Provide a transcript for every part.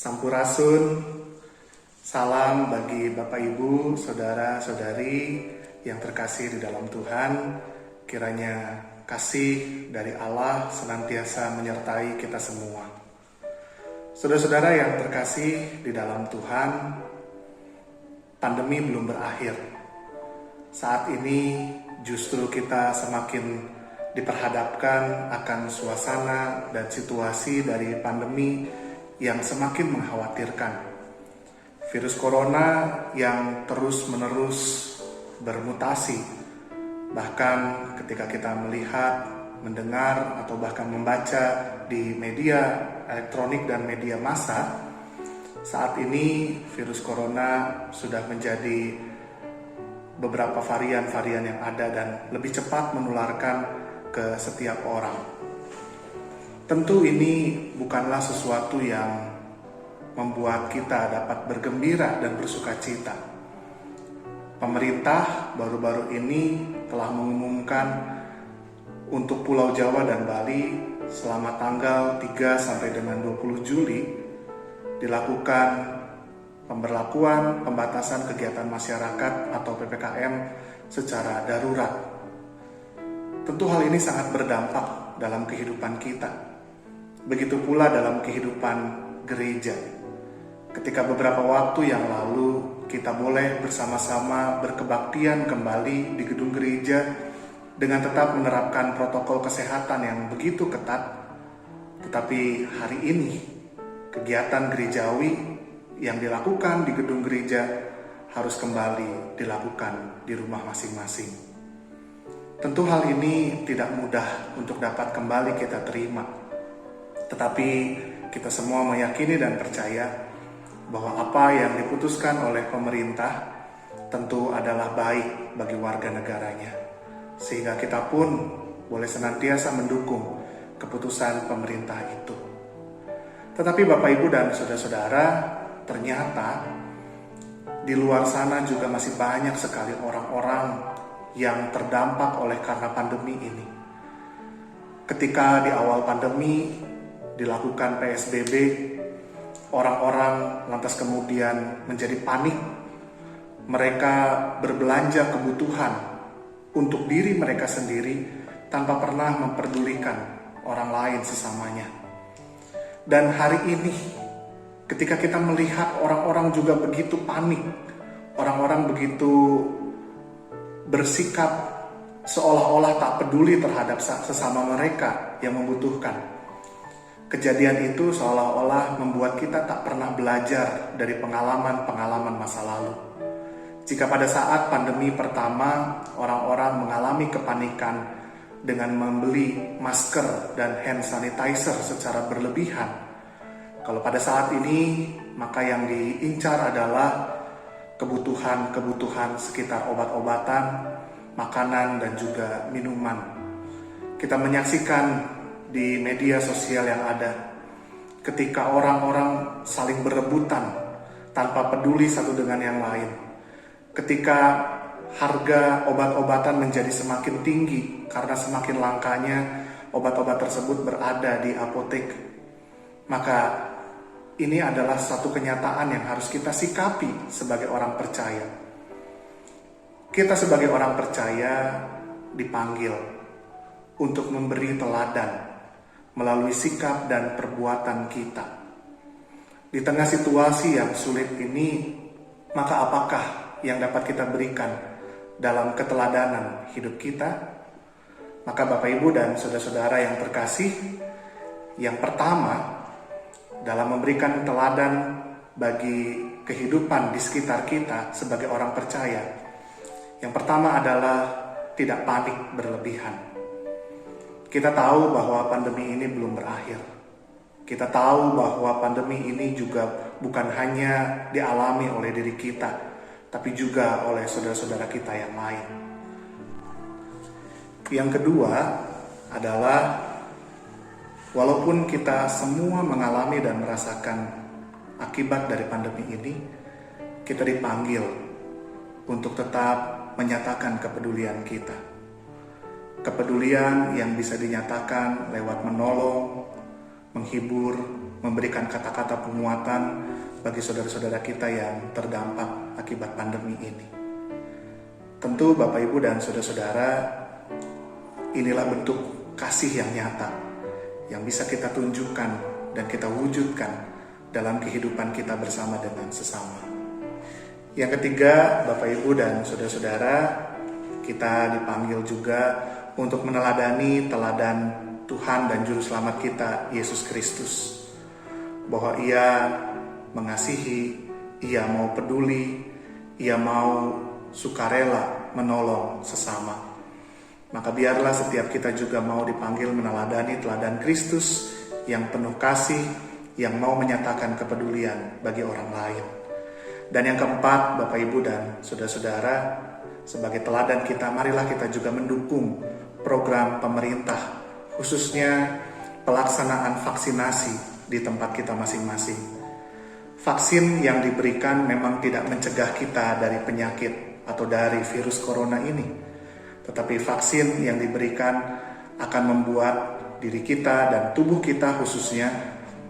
Sampurasun, salam bagi Bapak Ibu, Saudara-saudari yang terkasih di dalam Tuhan. Kiranya kasih dari Allah senantiasa menyertai kita semua. Saudara-saudara yang terkasih di dalam Tuhan, pandemi belum berakhir. Saat ini justru kita semakin diperhadapkan akan suasana dan situasi dari pandemi yang semakin mengkhawatirkan. Virus corona yang terus-menerus bermutasi. Bahkan ketika kita melihat, mendengar, atau bahkan membaca di media elektronik dan media massa, saat ini virus corona sudah menjadi beberapa varian-varian yang ada dan lebih cepat menularkan ke setiap orang. Tentu ini bukanlah sesuatu yang membuat kita dapat bergembira dan bersuka cita. Pemerintah baru-baru ini telah mengumumkan untuk Pulau Jawa dan Bali selama tanggal 3 sampai dengan 20 Juli dilakukan pemberlakuan pembatasan kegiatan masyarakat atau PPKM secara darurat. Tentu hal ini sangat berdampak dalam kehidupan kita. Begitu pula dalam kehidupan gereja. Ketika beberapa waktu yang lalu kita boleh bersama-sama berkebaktian kembali di gedung gereja dengan tetap menerapkan protokol kesehatan yang begitu ketat, tetapi hari ini kegiatan gerejawi yang dilakukan di gedung gereja harus kembali dilakukan di rumah masing-masing. Tentu hal ini tidak mudah untuk dapat kembali kita terima. Tetapi kita semua meyakini dan percaya bahwa apa yang diputuskan oleh pemerintah tentu adalah baik bagi warga negaranya. Sehingga kita pun boleh senantiasa mendukung keputusan pemerintah itu. Tetapi Bapak Ibu dan Saudara-saudara, ternyata di luar sana juga masih banyak sekali orang-orang yang terdampak oleh karena pandemi ini. Ketika di awal pandemi dilakukan PSBB, orang-orang lantas kemudian menjadi panik. Mereka berbelanja kebutuhan untuk diri mereka sendiri tanpa pernah memperdulikan orang lain sesamanya. Dan hari ini, ketika kita melihat orang-orang juga begitu panik, orang-orang begitu bersikap seolah-olah tak peduli terhadap sesama mereka yang membutuhkan. Kejadian itu seolah-olah membuat kita tak pernah belajar dari pengalaman-pengalaman masa lalu. Jika pada saat pandemi pertama orang-orang mengalami kepanikan dengan membeli masker dan hand sanitizer secara berlebihan, kalau pada saat ini maka yang diincar adalah kebutuhan-kebutuhan sekitar obat-obatan, makanan, dan juga minuman. Kita menyaksikan di media sosial yang ada, ketika orang-orang saling berebutan tanpa peduli satu dengan yang lain, ketika harga obat-obatan menjadi semakin tinggi karena semakin langkanya obat-obat tersebut berada di apotek, maka ini adalah satu kenyataan yang harus kita sikapi sebagai orang percaya. Kita sebagai orang percaya dipanggil untuk memberi teladan melalui sikap dan perbuatan kita. Di tengah situasi yang sulit ini, maka apakah yang dapat kita berikan dalam keteladanan hidup kita? Maka Bapak Ibu dan Saudara-saudara yang terkasih, yang pertama dalam memberikan teladan bagi kehidupan di sekitar kita sebagai orang percaya, yang pertama adalah tidak panik berlebihan. Kita tahu bahwa pandemi ini belum berakhir. Kita tahu bahwa pandemi ini juga bukan hanya dialami oleh diri kita, tapi juga oleh saudara-saudara kita yang lain. Yang kedua adalah, walaupun kita semua mengalami dan merasakan akibat dari pandemi ini, kita dipanggil untuk tetap menyatakan kepedulian kita. Kepedulian yang bisa dinyatakan lewat menolong, menghibur, memberikan kata-kata penguatan bagi saudara-saudara kita yang terdampak akibat pandemi ini. Tentu Bapak Ibu dan saudara-saudara, inilah bentuk kasih yang nyata yang bisa kita tunjukkan dan kita wujudkan dalam kehidupan kita bersama dengan sesama. Yang ketiga, Bapak Ibu dan saudara-saudara, kita dipanggil juga untuk meneladani teladan Tuhan dan Juru Selamat kita, Yesus Kristus. Bahwa Ia mengasihi, Ia mau peduli, Ia mau sukarela menolong sesama. Maka biarlah setiap kita juga mau dipanggil meneladani teladan Kristus yang penuh kasih, yang mau menyatakan kepedulian bagi orang lain. Dan yang keempat, Bapak Ibu dan saudara-saudara, sebagai teladan kita, marilah kita juga mendukung program pemerintah, khususnya pelaksanaan vaksinasi di tempat kita masing-masing. Vaksin yang diberikan memang tidak mencegah kita dari penyakit atau dari virus corona ini, tetapi vaksin yang diberikan akan membuat diri kita dan tubuh kita khususnya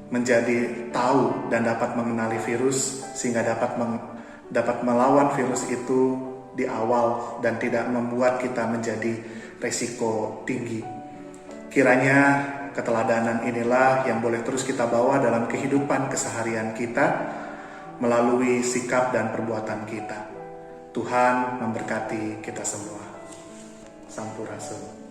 menjadi tahu dan dapat mengenali virus, sehingga dapat melawan virus itu di awal dan tidak membuat kita menjadi resiko tinggi. Kiranya keteladanan inilah yang boleh terus kita bawa dalam kehidupan keseharian kita melalui sikap dan perbuatan kita. Tuhan memberkati kita semua. Sampurasun.